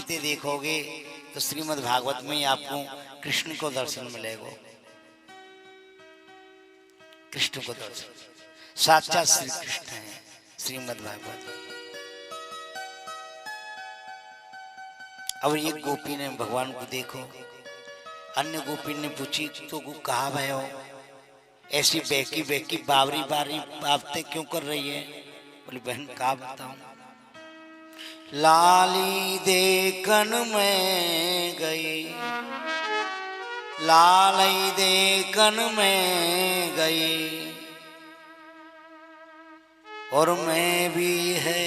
चलते देखोगे तो श्रीमद् भागवत में ही आपको कृष्ण को दर्शन मिलेगा। कृष्ण को दर्शन, साक्षात श्री कृष्ण है श्रीमद् भागवत। अब ये गोपी ने भगवान को देखो, अन्य गोपी ने पूछी तो को कहा भय हो, ऐसी बेकी बेकी बावरी बारी बातें क्यों कर रही है? बोली बहन कहा बताऊं, लाली देखन में गई, लाली देखन में गई, और मैं भी है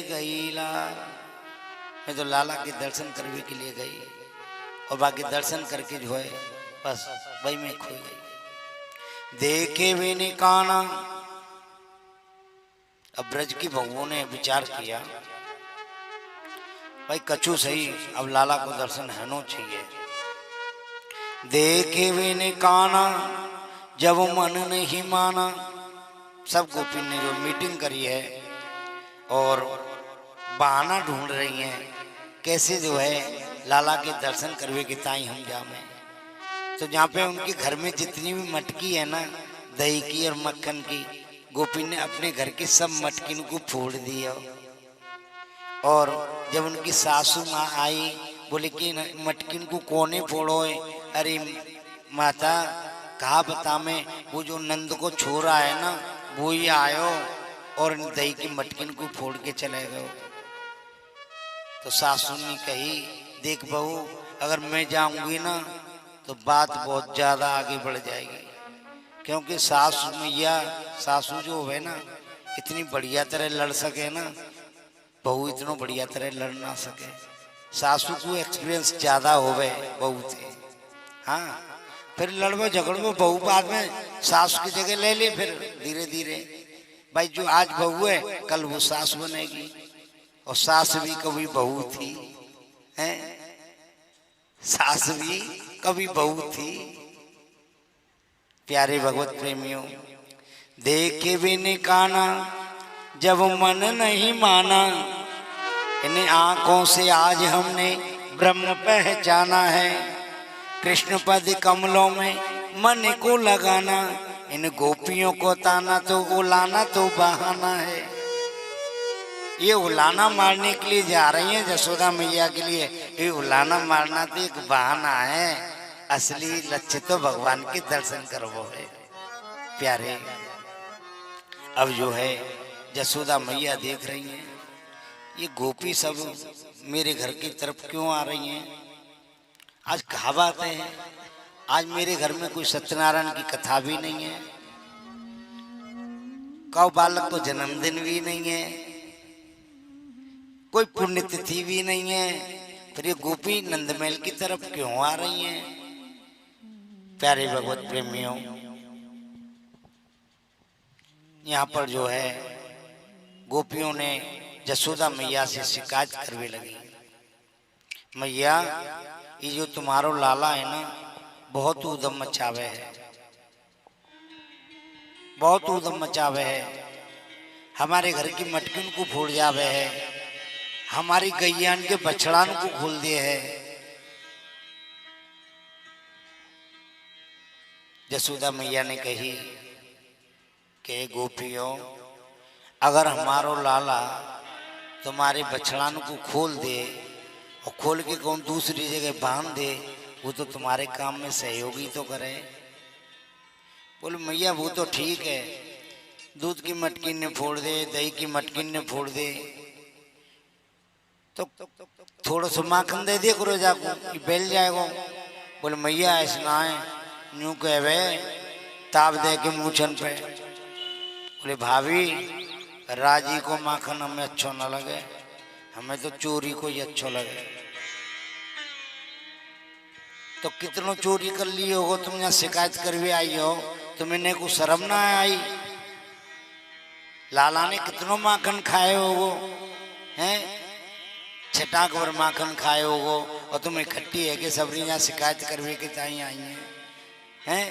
गई लाल। मैं तो लाला के दर्शन करने के लिए गई और बाकी दर्शन करके जो है बस वही में खो गई। देखे भी नहीं काना। अब ब्रज की बहुओं ने विचार किया भाई कछु सही, अब लाला को दर्शन होना चाहिए। देखे भी नहीं काना जब मन नहीं माना। सब गोपी ने जो मीटिंग करी है और बहाना ढूंढ रही हैं कैसे जो है लाला के दर्शन करवे के ताई हम जामे। तो जहाँ पे उनके घर में जितनी भी मटकी है ना दही की और मक्खन की, गोपी ने अपने घर की सब मटकिन को फोड़ दिया। और जब उनकी सासू माँ आई बोले कि मटकिन को कोने फोड़ो है? अरे माता कहा बता मैं, वो जो नंद को छोरा है ना वो ही आयो और दही की मटकिन को फोड़ के चले गए। तो सासू ने कही देख बहू अगर मैं जाऊंगी ना तो बात बहुत ज्यादा आगे बढ़ जाएगी, क्योंकि सासू मैया सासू जो है ना इतनी बढ़िया तरह लड़ सके ना, बहू इतना बढ़िया तरह लड़ ना सके। सासू को एक्सपीरियंस ज्यादा होवे बहू से। हाँ फिर लड़वो झगड़वो बहू बाद में सास की जगह ले ले, फिर धीरे धीरे भाई जो आज बहू है कल वो सास बनेगी। और सास भी कभी बहू थी, हैं? सास भी कभी बहू थी। प्यारे भगवत प्रेमियों, देखे भी नहीं काना जब मन नहीं माना। इन आंखों से आज हमने ब्रह्म पहचाना है। कृष्ण पद कमलों में मन को लगाना। इन गोपियों को ताना तो उलाना तो बहाना है। ये उलाना मारने के लिए जा रही हैं यशोदा मैया के लिए। ये उलाना मारना तो एक बहाना है, असली लक्ष्य तो भगवान के दर्शन करवो है। प्यारे अब जो है यशोदा मैया देख रही हैं ये गोपी सब मेरे घर की तरफ क्यों आ रही हैं? आज कहा बात है, आज मेरे घर में कोई सत्यनारायण की कथा भी नहीं है, कौ बालक को जन्मदिन भी नहीं है, कोई पुण्यतिथि भी नहीं है, फिर ये गोपी नंदमहल की तरफ क्यों आ रही हैं? प्यारे भगवत प्रेमियों, यहाँ पर जो है गोपियों ने यशोदा मैया से शिकायत करने लगी, मैया ये जो तुम्हारो लाला है ना बहुत उदम मचावे है, बहुत उदम मचावे है। हमारे घर की मटकिन को फोड़ जावे है, हमारी गैयान के बछड़ान को खोल दिए है। यशोदा मैया ने कही कि गोपियों अगर हमारो लाला तुम्हारे बछड़ान को खोल दे और खोल के कौन दूसरी जगह बांध दे, वो तो तुम्हारे काम में सहयोगी तो करे। बोले मैया वो तो ठीक है, दूध की मटकिन ने फोड़ दे, दही की मटकिन ने फोड़ दे, तो थोड़ा सा माखन दे दिया करो जाको बेल जाएगा। बोले मैया ऐसा ना है, यूं कहे ताप दे के मूछन पे। बोले भाभी राजी को माखन हमें अच्छा ना लगे, हमें तो चोरी को ही अच्छा लगे। तो कितनों चोरी कर ली होगो, तुम यहाँ शिकायत कर भी आई हो, तुम्हें को शर्म ना आई? लाला ने कितनों माखन खाए होगो, हैं? छटाक भर माखन खाए होगो और तुम इकट्ठी है कि सबरी यहाँ शिकायत करवे के ताई आई हैं?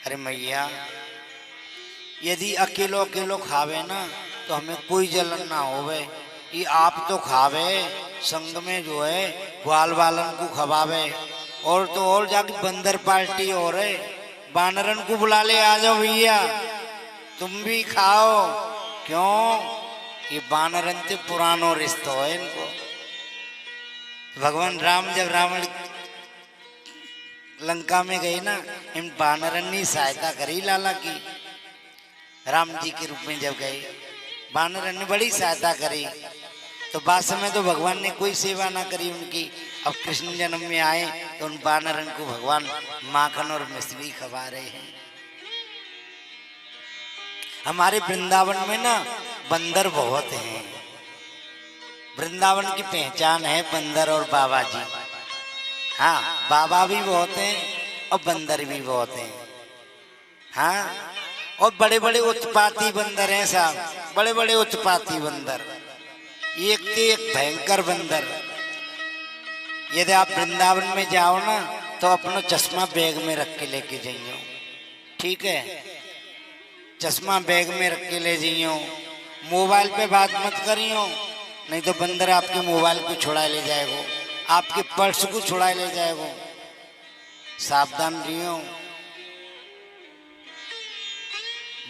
अरे मैया यदि अकेलो अकेलो खावे ना तो हमें कोई जलन ना होवे, ये आप तो खावे संग में जो है ग्वाल बालन को खवावे, और तो और जाके बंदर पार्टी हो रहे, बानरन को बुला ले, आ जाओ भैया तुम भी खाओ। क्यों? ये बानरन से पुरानो रिश्ता है इनको। भगवान राम जब रावण लंका में गए ना, इन बानरन ने सहायता करी लाला की। राम जी के रूप में जब गए, बानरन ने बड़ी सहायता करी। तो बाद समय तो भगवान ने कोई सेवा ना करी उनकी। अब कृष्ण जन्म में आए तो उन बानरन को भगवान माखन और मिश्री खवा रहे हैं। हमारे वृंदावन में ना बंदर बहुत हैं। वृंदावन की पहचान है बंदर और बाबा जी। हाँ, बाबा भी बहुत हैं और बंदर भी बहुत हैं। हाँ, और बड़े बड़े उत्पाती बंदर हैं साहब, बड़े बड़े उत्पाती बंदर, एक से एक भयंकर बंदर। यदि आप वृंदावन में जाओ ना तो अपना चश्मा बैग में रख के लेके जाइयो, ठीक है? चश्मा बैग में रख के ले जाइयो। मोबाइल पे बात मत करियो, नहीं तो बंदर आपके मोबाइल को छुड़ा ले जाएगो, आपके पर्स को छुड़ा ले जाएगो। सावधान रहियो,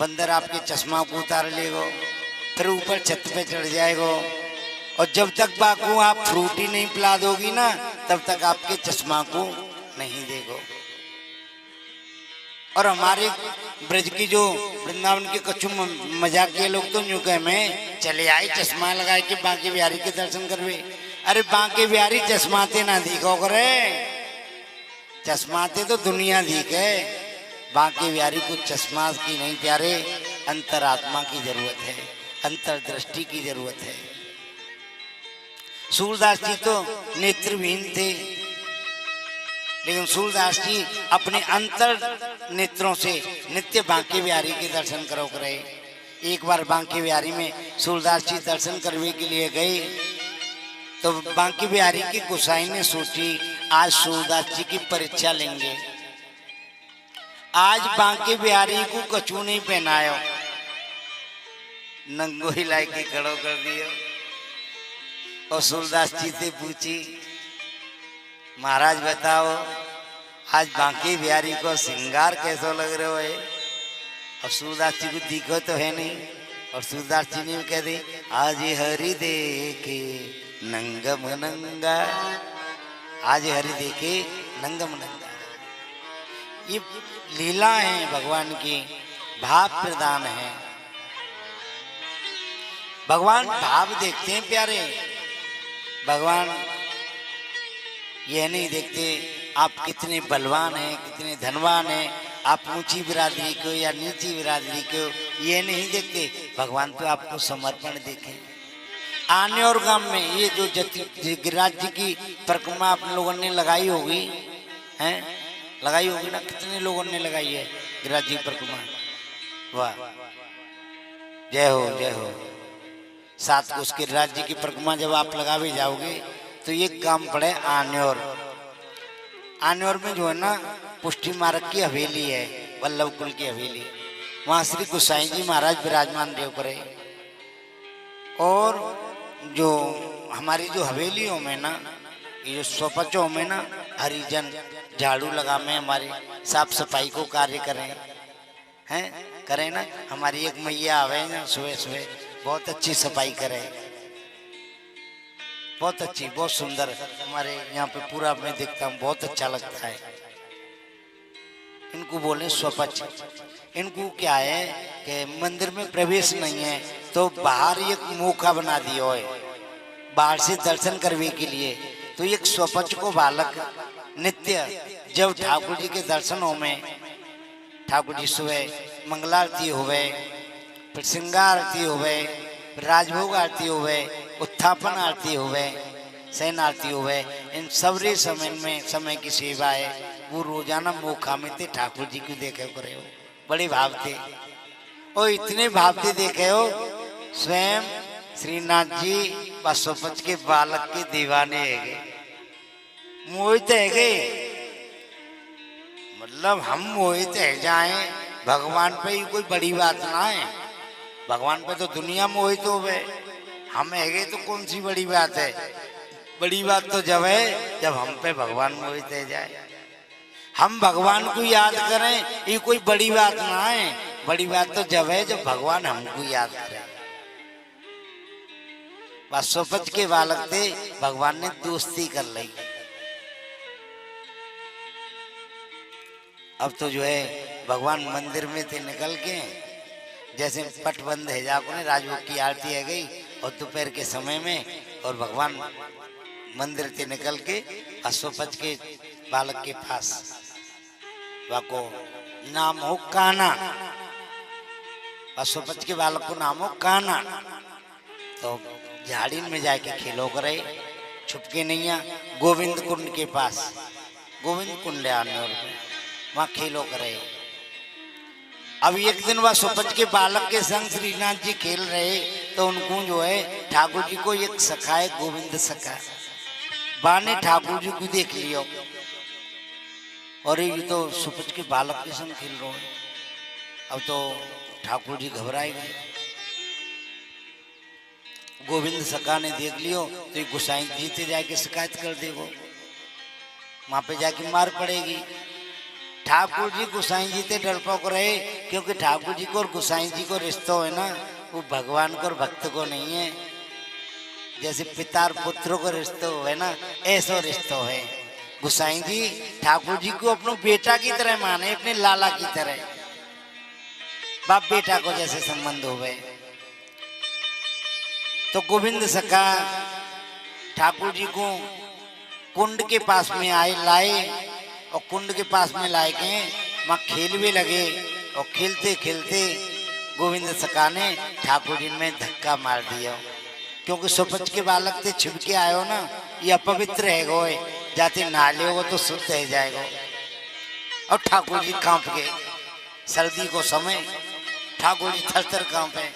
बंदर आपके चश्मा को उतार लेगो, फिर ऊपर छत पे चढ़ जाएगो। और जब तक बाकू आप फ्रूटी नहीं पिला दोगी ना, तब तक आपके चश्मा को नहीं देगो। और हमारे ब्रज की जो वृंदावन के कछु मजाक के लोग तो यूं कहे मैं चले आए चश्मा लगाए कि बांके बिहारी के दर्शन करवे। अरे बांके बिहारी चश्माते ना दिखो करे, चश्माते तो दुनिया दिखे। बांके बिहारी को चश्मा की नहीं प्यारे, अंतरात्मा की जरूरत है, अंतर्दृष्टि की जरूरत है। सूरदास जी तो नेत्रहीन थे, लेकिन सूरदास जी अपने अंतर नेत्रों से नित्य बांके बिहारी के दर्शन करो करे। एक बार बांके बिहारी में सूरदास जी दर्शन करने के लिए गए तो बांके बिहारी की गोसाई ने सोची आज सूरदास जी की परीक्षा लेंगे। आज बांके बिहारी को कछू नहीं पहनायो, नंगो हिलाई के खड़ो कर दियो। और सूरदास जी से पूछी महाराज बताओ आज बांके बिहारी को श्रृंगार कैसा लग रहा है? और सूरदास जी को दिखो तो है नहीं। और सूरदास जी ने कह दी आज हरि देखे नंगम नंगा, आज हरि देखे नंगम नंगा। ये लीला है भगवान की, भाव प्रदान है। भगवान भाव देखते हैं प्यारे। भगवान यह नहीं देखते आप कितने बलवान हैं, कितने धनवान हैं, आप ऊंची बिरादरी को या नीची बिरादरी को, ये नहीं देखते। भगवान तो आपको समर्पण देखे। आने और गांव में ये जो गिरिराज जी की परिक्रमा आप लोगों ने लगाई होगी, हैं लगाई होगी ना, कितने लोगों ने लगाई है गिरिराज जी परिक्रमा? वाह, जय हो जय हो। साथ को उसके गिरिराज जी की परिक्रमा जब आप लगावे जाओगे तो ये काम पड़े आन्योर। आन्योर में जो है ना पुष्टि मार्ग की हवेली है, वल्लभ कुल की हवेली, वहां श्री गोसाई जी महाराज विराजमान देव करे। और जो हमारी जो हवेलियों में ना, ये जो स्वपचों में ना हरिजन झाड़ू लगा में हमारी साफ सफाई को कार्य करें, हैं करें ना। हमारी एक मैया आवे ना सुबह सुबह बहुत अच्छी सफाई करे, बहुत अच्छी, बहुत सुंदर। हमारे यहाँ पे पूरा मैं देखता हूँ, बहुत अच्छा लगता है। इनको बोले स्वपच। इनको क्या है कि मंदिर में प्रवेश नहीं है तो बाहर एक मौका बना दिया है बाहर से दर्शन करने के लिए। तो एक स्वपच को बालक नित्य जब ठाकुर जी के दर्शनों में, ठाकुर जी सुबह मंगलारती हुए, फिर श्रृंगार आरती हुए, राजभोग आरती हुए, उत्थापन आरती हुए, शयन आरती हुए, इन सबरे समय की सेवा है। वो रोजाना मौका में थे ठाकुर जी को देखे करे हो, बड़े भाव थे। और इतने भाव थे देखे हो स्वयं श्रीनाथ जी बसोपच के बालक के दीवाने है गए, मोहित है गए। मतलब हम मोहित है जाएं, भगवान पे ही कोई बड़ी बात ना है। भगवान पे तो दुनिया मोहित हो गए, हम है गए तो कौन सी बड़ी बात है। बड़ी बात तो जब है जब हम पे भगवान मोहित है जाए, हम भगवान को याद करें, ये कोई बड़ी बात ना है। बड़ी बात तो जब है जब भगवान हमको याद करें। बस सोपच के बालक थे, भगवान ने दोस्ती कर ली। अब तो जो है भगवान मंदिर में थे निकल के, जैसे पट बंद है जाको ने राजभोग की आरती है गई और दोपहर के समय में, और भगवान मंदिर से निकल के अश्वपच के बालक के पास, वाको नाम हो काना, अश्वपच के बालक को नाम हो काना। तो झाड़ी में जाके खेलो करे, छुपके नहीं आ गोविंद कुंड के पास, गोविंद कुंड आने वहां खेलो करे। अब एक दिन वह सुपच के बालक के संग श्रीनाथ जी खेल रहे, तो उनको जो है ठाकुर जी को एक सखा है, गोविंद सखा, बाने ठाकुर जी को देख लियो, और ये तो सुपच के बालक के संग खेल रहे हैं। अब तो ठाकुर जी घबराए गए। गोविंद सखा ने देख लियो तो ये गुसाई जी से जाके शिकायत कर देगो, वहां पे जाके मार पड़ेगी। ठाकुर जी गुसाई जी से डरपोक रहे, क्योंकि ठाकुर जी को और गुसाई जी को रिश्ता है ना, वो भगवान को और भक्त को नहीं है। जैसे पिता और पुत्र को रिश्ता है ना, ऐसा रिश्ता है। गुसाई जी ठाकुर जी को अपने बेटा की तरह माने, अपने लाला की तरह, बाप बेटा को जैसे संबंध हो गए। तो गोविंद सखा ठाकुर जी को कुंड के पास में आए लाए, और कुंड के पास में लाए के वहां खेलवे लगे, और खेलते खेलते गोविंद सखा ने ठाकुर जी में धक्का मार दिया। क्योंकि सुपच के बालक से छिपके आयो ना, ये अपवित्र है गो, जाते नहाले हो तो शुद्ध है जाएगा। और ठाकुर जी कांप गए, सर्दी को समय ठाकुर जी थर थर कांपे।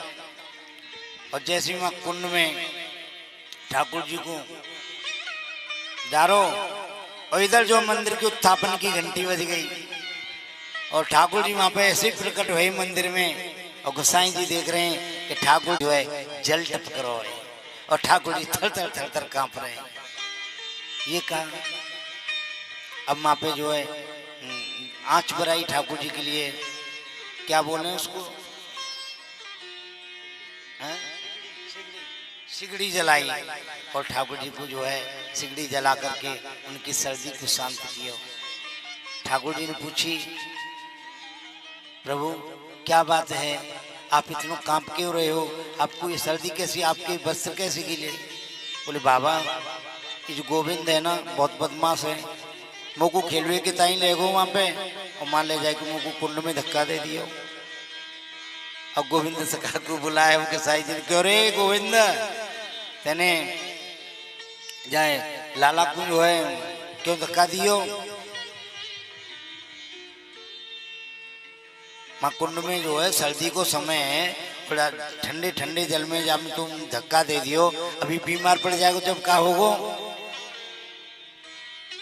और जैसे वहां कुंड में ठाकुर जी को डारो, और इधर जो मंदिर की उत्थापन की घंटी बज गई, और ठाकुर जी वहां पे ऐसे प्रकट हुए मंदिर में, और गोसाई जी देख रहे हैं कि ठाकुर जो है जल टपक रहा है, और ठाकुर जी थर थर थर थर कांप रहे हैं। ये कहा अब वहां पे जो है आंच भराई ठाकुर जी के लिए, क्या बोले उसको, सिगड़ी जलाई, और ठाकुर जी को जो है सिगड़ी जला करके उनकी सर्दी को शांत किया। ठाकुर जी ने पूछी, प्रभु क्या बात है, आप इतना कांप क्यों रहे हो, आपको ये सर्दी कैसी, आपके वस्त्र कैसे गीले? बोले बाबा ये जो गोविंद है ना बहुत बदमाश है, मुँह को खेलवे के ताई ले गो वहाँ पे, और मान ले जाए कि मुँह को कुंड में धक्का दे दियो। अब गोविंद सखा को बुलाया उनके साई जी, क्यों रे गोविंद तेने जाए लाला को जो है क्यों धक्का दियो? माँ कुंड में जो है सर्दी को समय है, थोड़ा ठंडे ठंडे जल में जब तुम धक्का दे दियो, अभी बीमार पड़ जाएगा जब क्या होगो?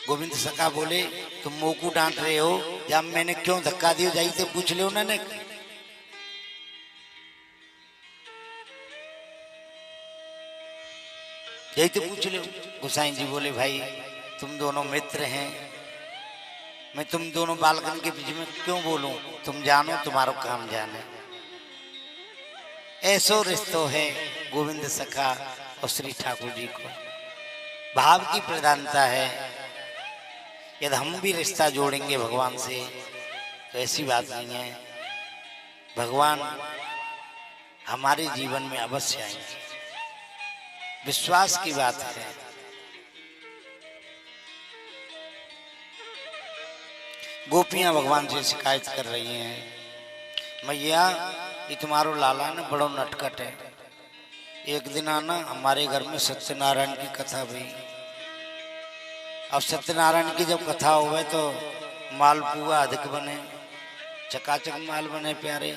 गोविंद सखा बोले तुम मुँह को डांट रहे हो, जब मैंने क्यों धक्का दियो जाइए तो पूछ लो उन्होंने। यही तो पूछ लो। गोसाई जी बोले भाई तुम दोनों मित्र हैं, मैं तुम दोनों बालकन के बीच में क्यों बोलूं, तुम जानो तुम्हारा काम जाने। ऐसो रिश्तो है गोविंद सखा और श्री ठाकुर जी को, भाव की प्रधानता है। यदि हम भी रिश्ता जोड़ेंगे भगवान से तो ऐसी बात नहीं है, भगवान हमारे जीवन में अवश्य आएंगे, विश्वास की बात है। गोपियां भगवान से शिकायत कर रही हैं, मैया ये तुम्हारो लाला ना बड़ो नटखट है। एक दिन आना हमारे घर में सत्यनारायण की कथा हुई। अब सत्यनारायण की जब कथा हुए तो मालपुआ अधिक बने, चकाचक माल बने प्यारे,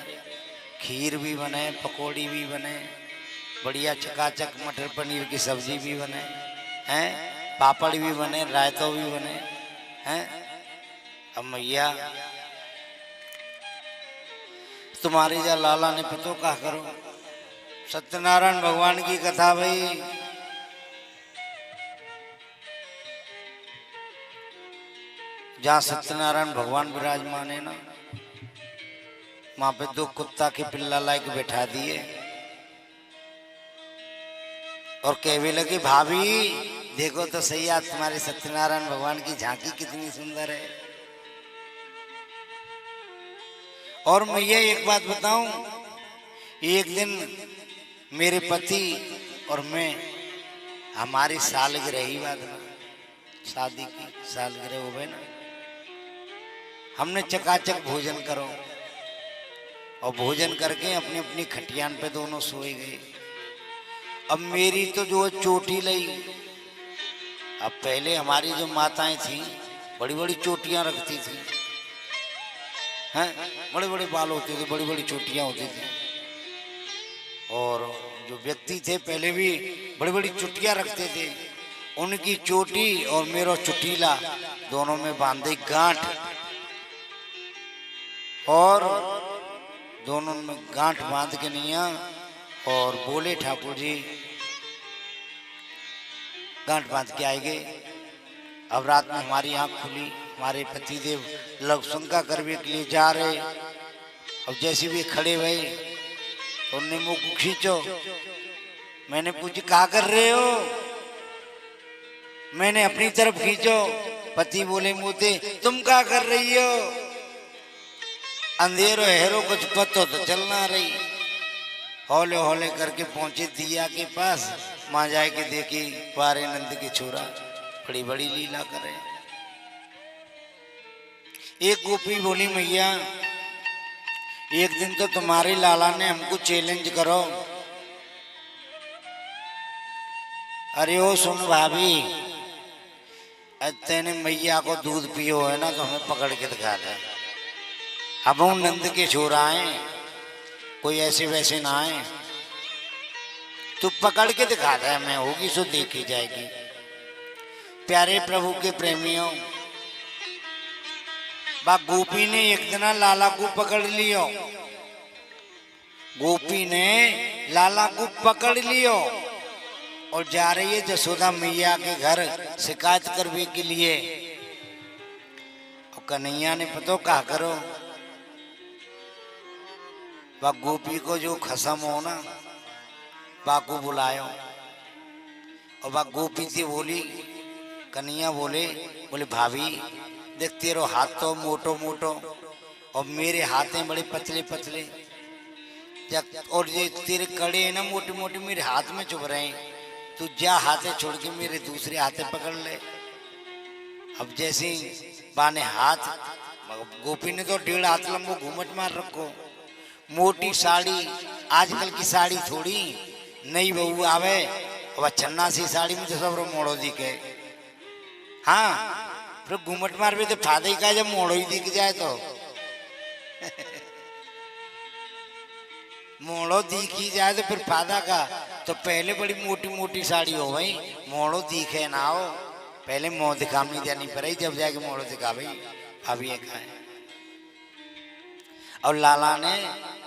खीर भी बने, पकौड़ी भी बने, बढ़िया चकाचक मटर पनीर की सब्जी भी बने हैं, पापड़ भी बने, रायता भी बने हैं। अब मैया तुम्हारी जा लाला ने पतो क्या करो, सत्यनारायण भगवान की कथा भाई जहाँ सत्यनारायण भगवान विराजमान है ना, वहां पे दो कुत्ता के पिल्ला लायक बैठा दिए और कहने लगे भाभी देखो तो सही आज तुम्हारे सत्यनारायण भगवान की झांकी कितनी सुंदर है। और मैं ये एक बात बताऊं, एक दिन मेरे पति और मैं, हमारी सालगिरह ही बात ना, शादी की सालगिरह हो गई ना, हमने चकाचक भोजन करो और भोजन करके अपनी अपनी खटियान पे दोनों सोए गए। अब मेरी तो जो चोटी लई, अब पहले हमारी जो माताएं थी बड़ी बड़ी चोटियां रखती थी, हैं, बड़े बड़े बाल होते थे, बड़ी बड़ी चोटियां होती थी। और जो व्यक्ति थे पहले भी बड़ी बड़ी चुटियां रखते थे, उनकी चोटी और मेरा चुटीला दोनों में बांधे गांठ, और दोनों में गांठ बांध के निया और बोले ठाकुर जी गांठ बांध के आए गए। अब रात में हमारी आंख खुली, हमारे पतिदेव लघु शंका करने के लिए जा रहे। अब जैसे भी खड़े हुए तो उन्होंने मुंह को खींचो, मैंने पूछा क्या कर रहे हो, मैंने अपनी तरफ खींचो, पति बोले मुझे तुम क्या कर रही हो, अंधेरो हेरो कुछ पतो तो चलना रही। हौले हौले करके पहुंचे दिया के पास, माँ जाए के देखी पारे नंद के छोरा बड़ी बड़ी लीला करे। एक गोपी बोली मैया एक दिन तो तुम्हारे लाला ने हमको चैलेंज करो। अरे ओ सुन भाभी, तेने मैया को दूध पियो है ना तो हमें पकड़ के दिखा दे। अब हम नंद के छोरा आए, कोई ऐसे वैसे ना आए, तू पकड़ के दिखा दे, हमें होगी सो देखी जाएगी। प्यारे प्रभु के प्रेमियों, बा गोपी ने एक दिन लाला को पकड़ लियो, गोपी ने लाला को पकड़ लियो और जा रही है जसोदा मैया के घर शिकायत करने के लिए। और कन्हैया ने पतो क्या करो, वह गोपी को जो खसम हो ना बाको बुलायो, और वह गोपी थी बोली, कन्हैया बोले भाभी देख तेरो हाथ तो मोटो मोटो और मेरे हाथ बड़े पतले पतले, और ये तेरे कड़े है ना मोटे मोटे मेरे हाथ में चुभ रहे हैं, तू जा हाथे छोड़ के मेरे दूसरे हाथे पकड़ ले। अब जैसे बाने हाथ, गोपी ने तो 1.5 हाथ लंबो घूमट मार रखो, मोटी साड़ी, आजकल की साड़ी थोड़ी, नई बहू आवे और चन्ना सी साड़ी में तो सब मोड़ो दिखे। हाँ फिर घूमट मार भी तो फायदा ही का, जब मोड़ो ही दिख जाए तो मोड़ो दिखी जाए तो फिर फायदा का। तो पहले बड़ी मोटी मोटी साड़ी हो भाई, मोड़ो दिखे ना हो, पहले मुंह दिखानी जानी पड़े, जब जाके मोड़ो दिखा भाई भाभी एक है। और लाला ने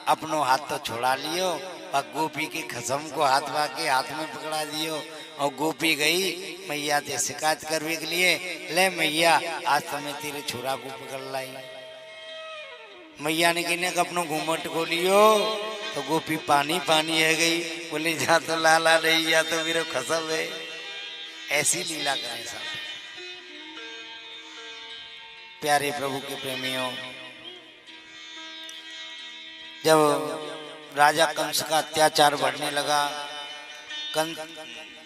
अपनो हाथ तो छोड़ा लियो और गोपी के खसम को हाथ के हाथ में पकड़ा दियो, और गोपी गई मैया से शिकायत करने के लिए, ले मैया आज तो मैं तेरे छोरा को पकड़ लाई। मैया ने कहने का अपनो घूमट को लियो तो गोपी पानी पानी है गई, बोले जा तो लाला नहीं या तो मेरे खसम है। ऐसी लीला करें सब। प्यारे प्रभु के प्रेमियों, जब राजा कंस का अत्याचार बढ़ने लगा,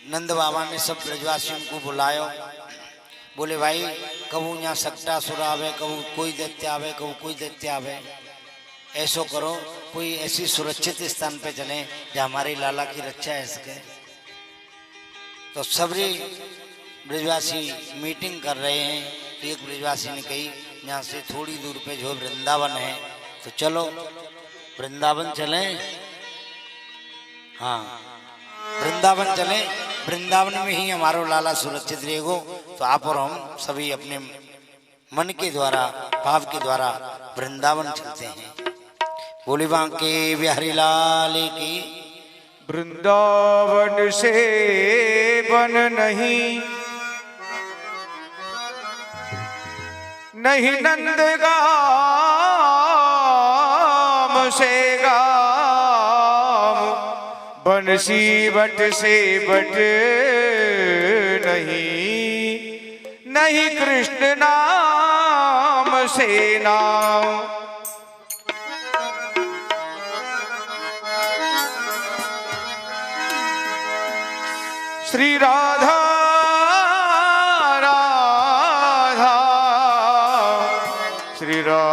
नंद बाबा ने सब ब्रजवासियों को बुलायो, बोले भाई कबू यहाँ सकटा सुरा आवे, कबू कोई दैत्य आवे, कबू कोई दैत्य आवे, ऐसो करो कोई ऐसी सुरक्षित स्थान पे चलें जहाँ हमारे लाला की रक्षा है सके। तो सभी ब्रजवासी मीटिंग कर रहे हैं, तो एक ब्रजवासी ने कही यहाँ से थोड़ी दूर पे जो वृंदावन है तो चलो वृंदावन चलें। हाँ वृंदावन चलें, वृंदावन में ही हमारा लाला सुरक्षित रहेगो। तो आप और हम सभी अपने मन के द्वारा भाव के द्वारा वृंदावन चलते हैं। बोली बांके बिहारी लाल की। वृंदावन से बन नहीं नहीं नंदगाम से गाम, बंसी बट से बट नहीं कृष्ण नाम से नाम। श्री राधा राधा श्री राधा,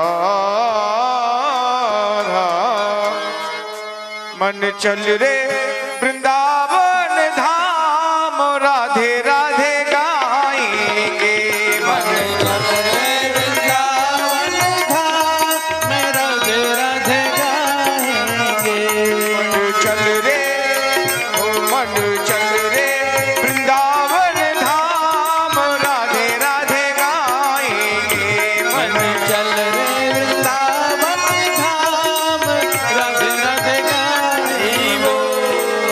मन चल रे वृंदावन धाम, राधे राधे गाएंगे। मन चल रे वृंदावन धाम, राधे राधे गाएंगे। मन चल रे, ओ मन चल रे वृंदावन धाम, राधे राधे गाएंगे। मन चल रे वृंदावन धाम, राधे राधे गाएंगे।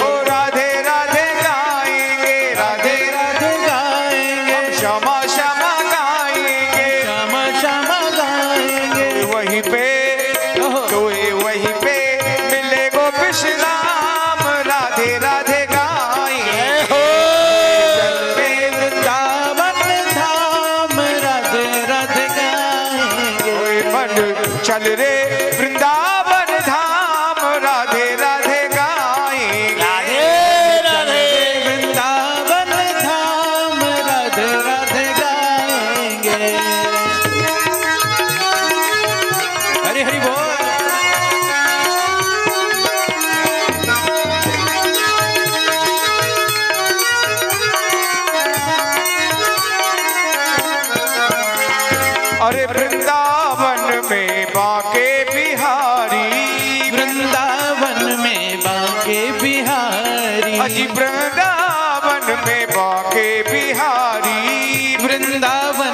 ओ राधे राधे गाएंगे, राधे राधे गाएंगे। हम श्यामा श्यामा गाएंगे, श्यामा श्यामा गाएंगे। वहीं पे तो वहीं पे मिले गोपी श्री राम, राधे राधे गाएंगे। चल रे वृंदावन धाम, राधे राधे गाएंगे। मन चल रे वृंदावन धाम, राधे राधे गाएंगे। राधे वृंदावन धाम, राधे राधे गाएंगे। हरि हरि बोल। अरे वृंदावन में बांके बिहारी, वृंदावन में बांके बिहारी, अजी वृंदावन में बांके बिहारी। वृंदावन